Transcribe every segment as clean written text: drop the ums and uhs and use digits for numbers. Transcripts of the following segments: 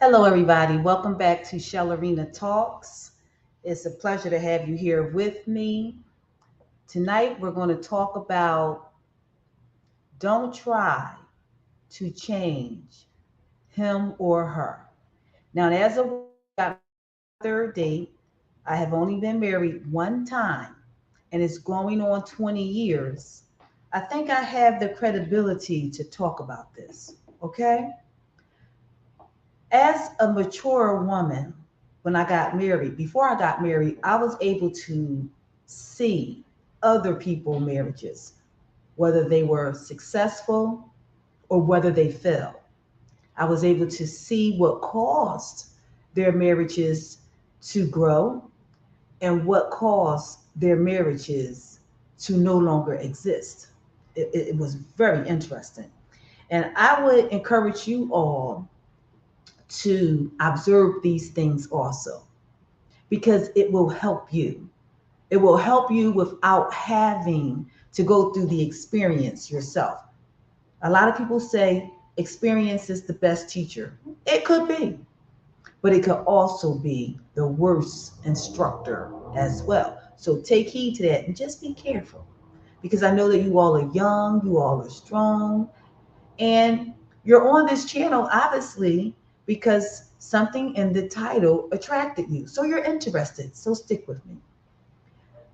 Hello, everybody. Welcome back to Shell Arena Talks. It's a pleasure to have you here with me. Tonight, we're going to talk about don't try to change him or her. Now, as of got my third date, I have only been married one time, and it's going on 20 years. I think I have the credibility to talk about this, okay? As a mature woman, when I got married, before I got married, I was able to see other people's marriages, whether they were successful or whether they failed. I was able to see what caused their marriages to grow and what caused their marriages to no longer exist. It was very interesting. And I would encourage you all to observe these things also because it will help you. It will help you without having to go through the experience yourself. A lot of people say experience is the best teacher. It could be, but it could also be the worst instructor as well. So take heed to that and just be careful because I know that you all are young, you all are strong, and you're on this channel, obviously, because something in the title attracted you. So you're interested. So stick with me.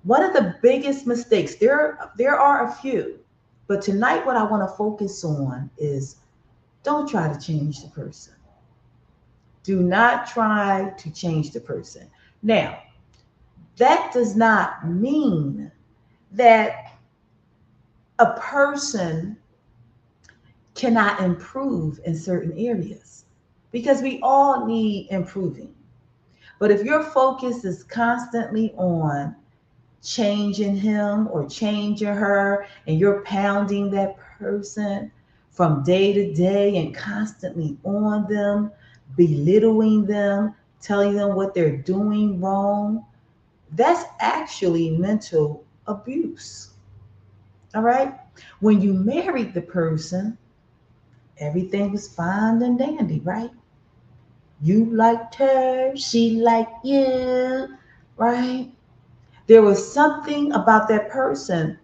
One of the biggest mistakes, there are a few, but tonight what I want to focus on is don't try to change the person. Do not try to change the person. Now, that does not mean that a person cannot improve in certain areas because we all need improving. But if your focus is constantly on changing him or changing her and you're pounding that person from day to day and constantly on them, belittling them, telling them what they're doing wrong, that's actually mental abuse. All right? When you married the person, everything was fine and dandy, right? You liked her, she liked you, right? There was something about that person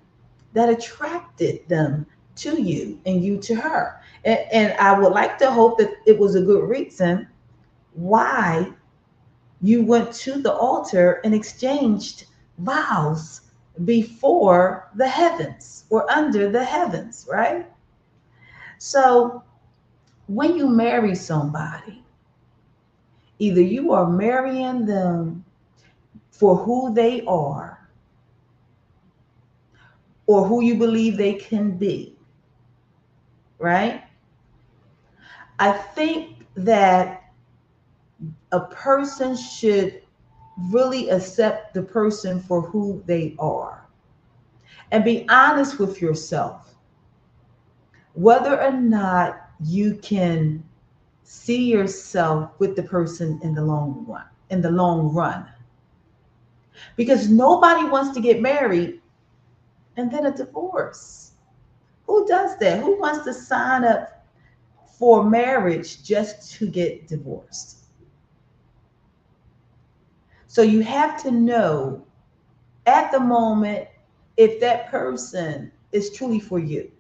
that attracted them to you and you to her. And I would like to hope that it was a good reason why you went to the altar and exchanged vows before the heavens or under the heavens, right? So when you marry somebody, either you are marrying them for who they are or who you believe they can be, right? I think that a person should really accept the person for who they are and be honest with yourself whether or not you can see yourself with the person in the long run, because nobody wants to get married and then a divorce. Who does that? Who wants to sign up for marriage just to get divorced? So you have to know at the moment if that person is truly for you.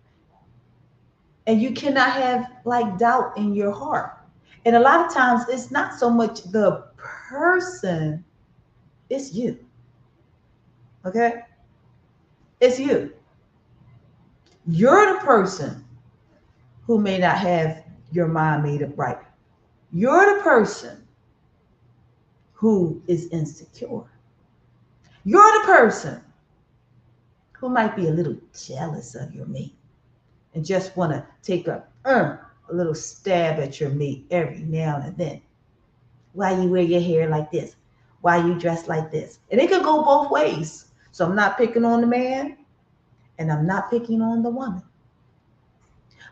And you cannot have like doubt in your heart. And a lot of times it's not so much the person, it's you. Okay? It's you. You're the person who may not have your mind made up right. You're the person who is insecure. You're the person who might be a little jealous of your mate and just want to take a little stab at your mate every now and then. Why you wear your hair like this? Why you dress like this? And it could go both ways. So I'm not picking on the man and I'm not picking on the woman.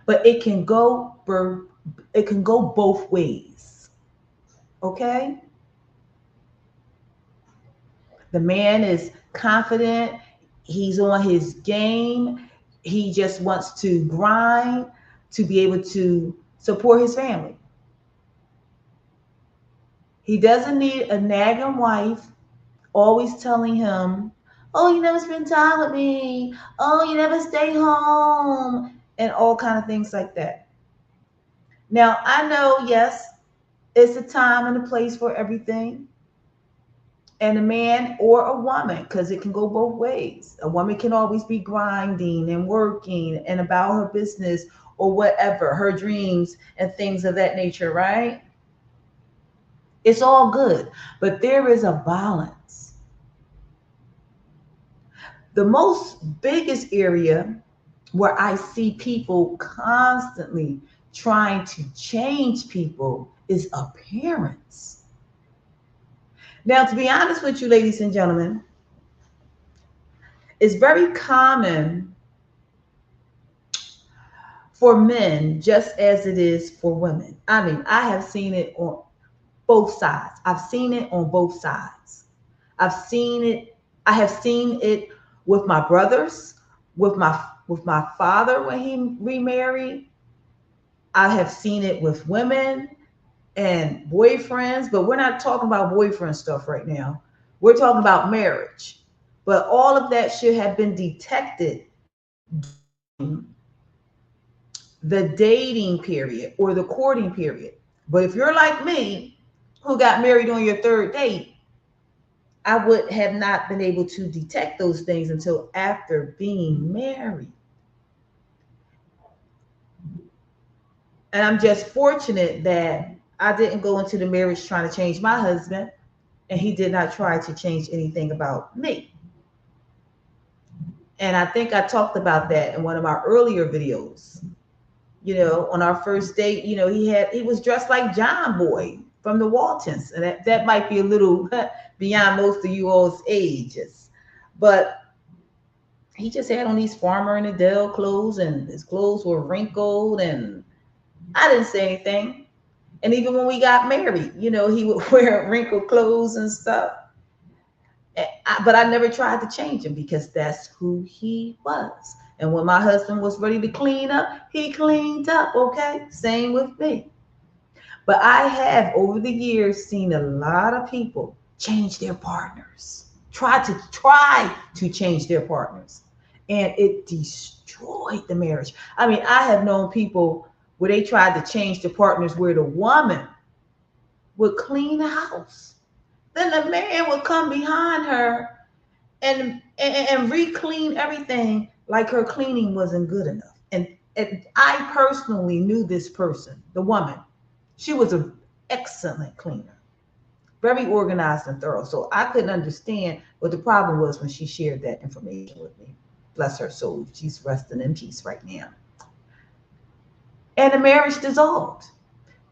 But it can go both ways. Okay? The man is confident, he's on his game, he just wants to grind to be able to support his family. He doesn't need a nagging wife always telling him, "Oh, you never spend time with me. Oh, you never stay home," and all kind of things like that. Now, I know, yes, it's a time and a place for everything, and a man or a woman, because it can go both ways. A woman can always be grinding and working and about her business or whatever, her dreams and things of that nature, right? It's all good, but there is a balance. The most biggest area where I see people constantly trying to change people is appearance. Now, to be honest with you, ladies and gentlemen, it's very common for men just as it is for women. I mean, I have seen it on both sides. I've seen it on both sides. I have seen it with my brothers, with my father when he remarried. I have seen it with women and boyfriends, but we're not talking about boyfriend stuff right now. We're talking about marriage. But all of that should have been detected during the dating period or the courting period. But if you're like me, who got married on your third date, I would have not been able to detect those things until after being married. And I'm just fortunate that I didn't go into the marriage trying to change my husband, and he did not try to change anything about me. And I think I talked about that in one of my earlier videos. On our first date, he was dressed like John Boy from the Waltons, and that might be a little beyond most of you all's ages, but he just had on these Farmer and Adele clothes, and his clothes were wrinkled, and I didn't say anything. And even when we got married, he would wear wrinkled clothes and stuff. But I never tried to change him because that's who he was. And when my husband was ready to clean up, he cleaned up, okay? Same with me. But I have, over the years, seen a lot of people change their partners, try to change their partners. And it destroyed the marriage. I mean, I have known people where they tried to change the partners where the woman would clean the house. Then the man would come behind her and re-clean everything like her cleaning wasn't good enough. And I personally knew this person, the woman. She was an excellent cleaner, very organized and thorough. So I couldn't understand what the problem was when she shared that information with me. Bless her soul. She's resting in peace right now. And the marriage dissolved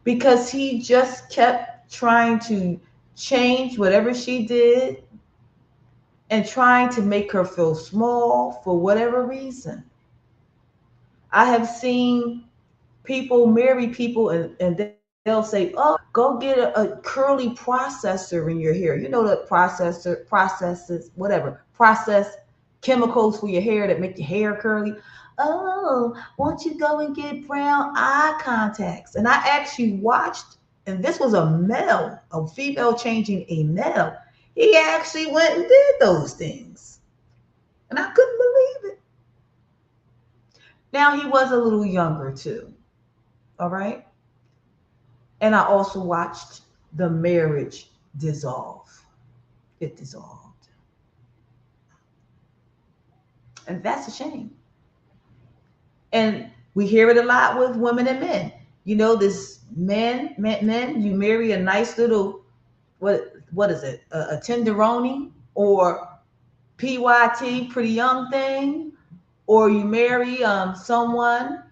because he just kept trying to change whatever she did and trying to make her feel small for whatever reason. I have seen people marry people and they'll say, "Oh, go get a curly processor in your hair." You know the processor processes whatever process chemicals for your hair that make your hair curly. "Oh, won't you go and get brown eye contacts?" And I actually watched, and this was a female changing a male. He actually went and did those things, and I couldn't believe it. Now he was a little younger too. All right. And I also watched the marriage dissolve. It dissolved. And that's a shame. And we hear it a lot with women and men. This men, you marry a nice little, what is it? A tenderoni or PYT, pretty young thing, or you marry someone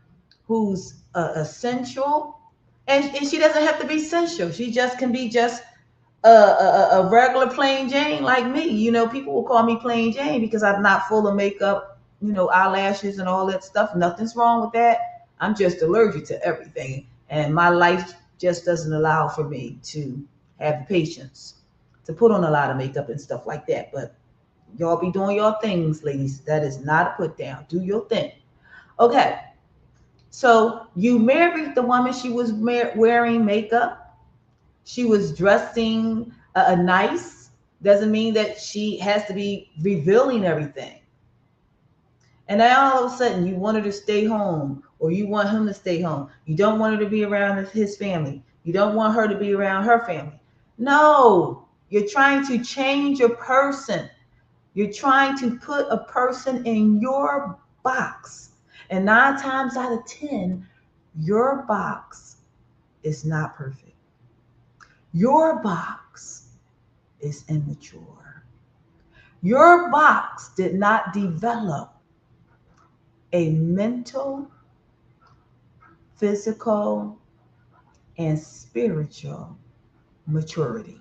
who's essential, and she doesn't have to be sensual. She just can be just a regular plain Jane like me. People will call me plain Jane because I'm not full of makeup, eyelashes and all that stuff. Nothing's wrong with that. I'm just allergic to everything. And my life just doesn't allow for me to have the patience to put on a lot of makeup and stuff like that. But y'all be doing your things, ladies. That is not a put down. Do your thing. Okay. So you married the woman, she was wearing makeup. She was dressing nice. Doesn't mean that she has to be revealing everything. And now all of a sudden you want her to stay home, or you want him to stay home. You don't want her to be around his family. You don't want her to be around her family. No, you're trying to change a person. You're trying to put a person in your box. And 9 times out of 10, your box is not perfect. Your box is immature. Your box did not develop a mental, physical, and spiritual maturity.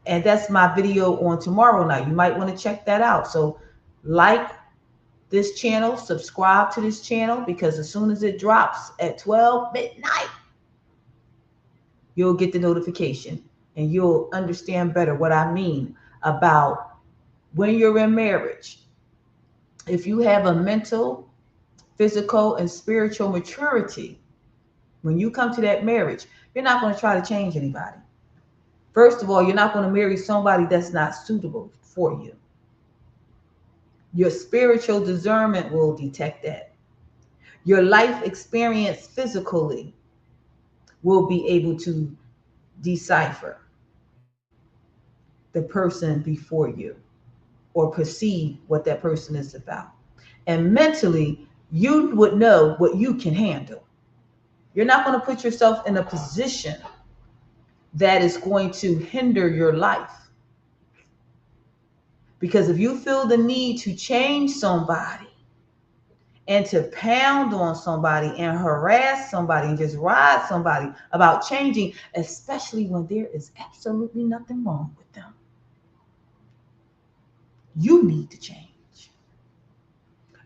And that's my video on tomorrow night. You might want to check that out. So, like this channel, subscribe to this channel, because as soon as it drops at 12 midnight, you'll get the notification and you'll understand better what I mean about when you're in marriage. If you have a mental, physical, and spiritual maturity, when you come to that marriage, you're not going to try to change anybody. First of all, you're not going to marry somebody that's not suitable for you. Your spiritual discernment will detect that. Your life experience physically will be able to decipher the person before you, or perceive what that person is about. And mentally, you would know what you can handle. You're not going to put yourself in a position that is going to hinder your life. Because if you feel the need to change somebody and to pound on somebody and harass somebody and just ride somebody about changing, especially when there is absolutely nothing wrong with them, you need to change.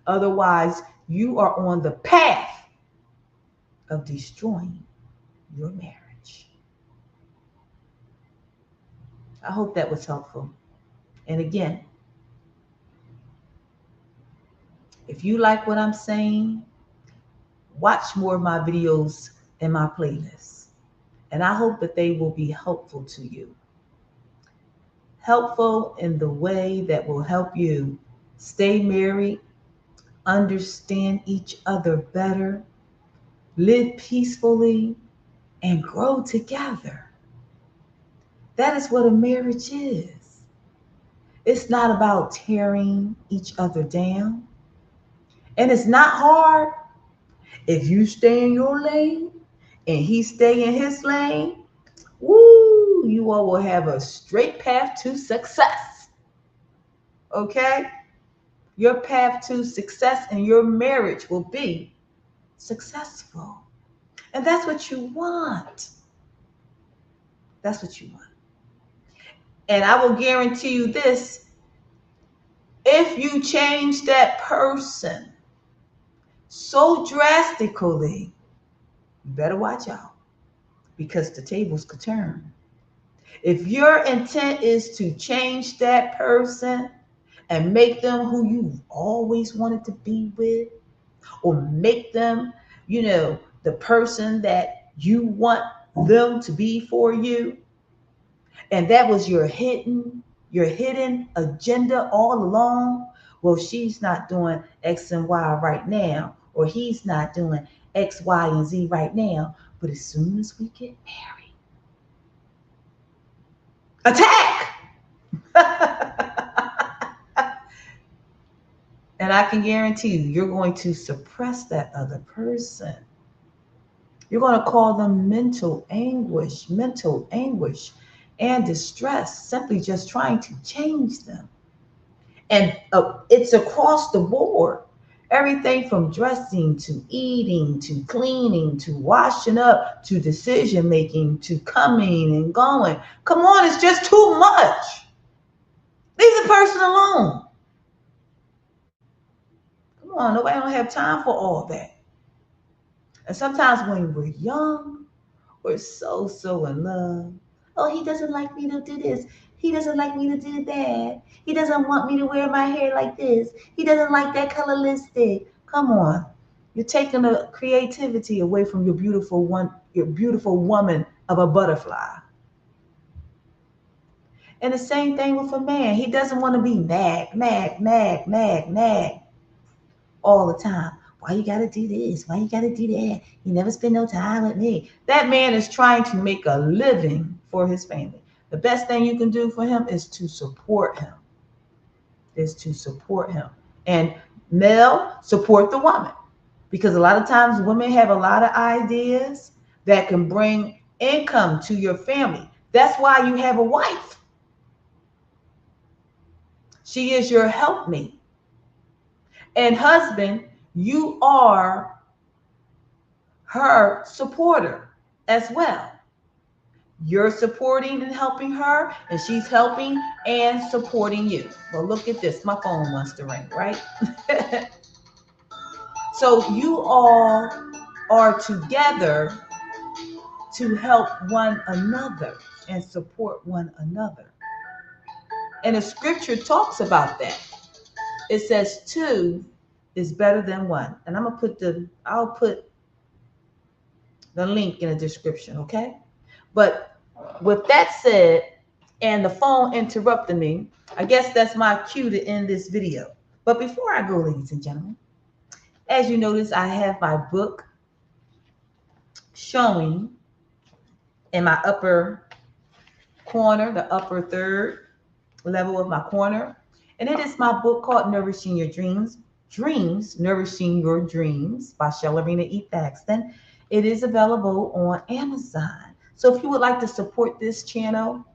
Otherwise, you are on the path of destroying your marriage. I hope that was helpful. And again, if you like what I'm saying, watch more of my videos in my playlist. And I hope that they will be helpful to you. Helpful in the way that will help you stay married, understand each other better, live peacefully, and grow together. That is what a marriage is. It's not about tearing each other down. And it's not hard. If you stay in your lane and he stay in his lane, woo, you all will have a straight path to success. Okay? Your path to success in your marriage will be successful. And that's what you want. That's what you want. And I will guarantee you this: if you change that person so drastically, you better watch out, because the tables could turn. If your intent is to change that person and make them who you've always wanted to be with, or make them, the person that you want them to be for you, and that was your hidden agenda all along, well, she's not doing X and Y right now, or he's not doing X, Y, and Z right now, but as soon as we get married, attack. And I can guarantee you're going to suppress that other person. You're going to call them mental anguish, and distress, simply just trying to change them. And it's across the board. Everything from dressing to eating to cleaning to washing up to decision making to coming and going. Come on, it's just too much. Leave the person alone. Come on, nobody don't have time for all that. And sometimes when we're young, we're so in love. Oh, he doesn't like me to do this. He doesn't like me to do that. He doesn't want me to wear my hair like this. He doesn't like that color lipstick. Come on. You're taking the creativity away from your beautiful woman of a butterfly. And the same thing with a man. He doesn't want to be nag all the time. Why you gotta do this? Why you gotta do that? You never spend no time with me. That man is trying to make a living for his family. The best thing you can do for him is to support him. Is to support him. And male, support the woman. Because a lot of times women have a lot of ideas that can bring income to your family. That's why you have a wife. She is your helpmate. And husband, you are her supporter as well. You're supporting and helping her, and she's helping and supporting you. Well, look at this. My phone wants to ring, right? So you all are together to help one another and support one another. And the scripture talks about that. It says two is better than one. And I'll put the link in the description, okay? But with that said, and the phone interrupted me, I guess that's my cue to end this video. But before I go, ladies and gentlemen, as you notice, I have my book showing in my upper corner, the upper third level of my corner. And it is my book called Nourishing Your Dreams, Nourishing Your Dreams by Shellerina E. Thaxton. It is available on Amazon. So if you would like to support this channel,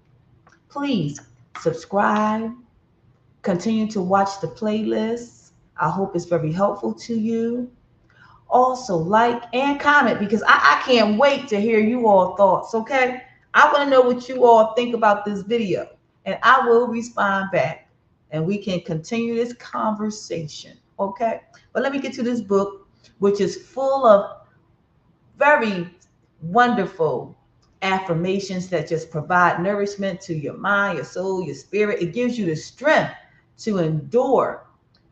please subscribe, continue to watch the playlists. I hope it's very helpful to you. Also, like and comment because I can't wait to hear you all thoughts, okay? I want to know what you all think about this video, and I will respond back, and we can continue this conversation, okay? But let me get to this book, which is full of very wonderful affirmations that just provide nourishment to your mind, your soul, your spirit. It gives you the strength to endure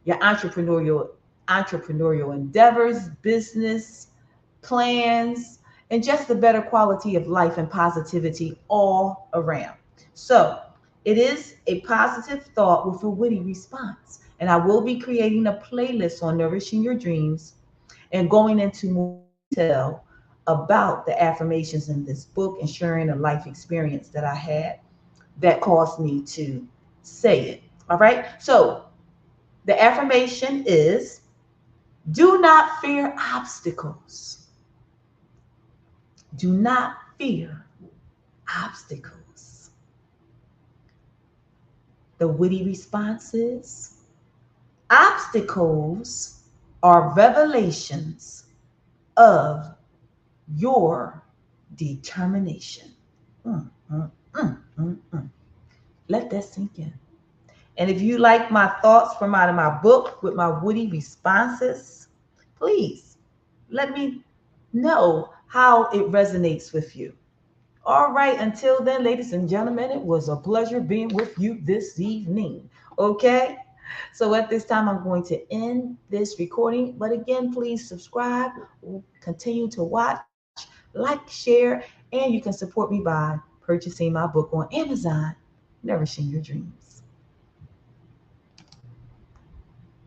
your entrepreneurial endeavors, business plans, and just a better quality of life and positivity all around. So, it is a positive thought with a witty response. And I will be creating a playlist on nourishing your dreams and going into more detail about the affirmations in this book and sharing a life experience that I had that caused me to say it. All right. So the affirmation is do not fear obstacles. Do not fear obstacles. The witty response is obstacles are revelations of your determination. Mm, mm, mm, mm, mm. Let that sink in. And if you like my thoughts from out of my book with my witty responses, please let me know how it resonates with you. All right, until then, ladies and gentlemen, it was a pleasure being with you this evening. Okay? So at this time, I'm going to end this recording. But again, please subscribe, continue to watch, like, share, and you can support me by purchasing my book on Amazon, Nourishing Your Dreams.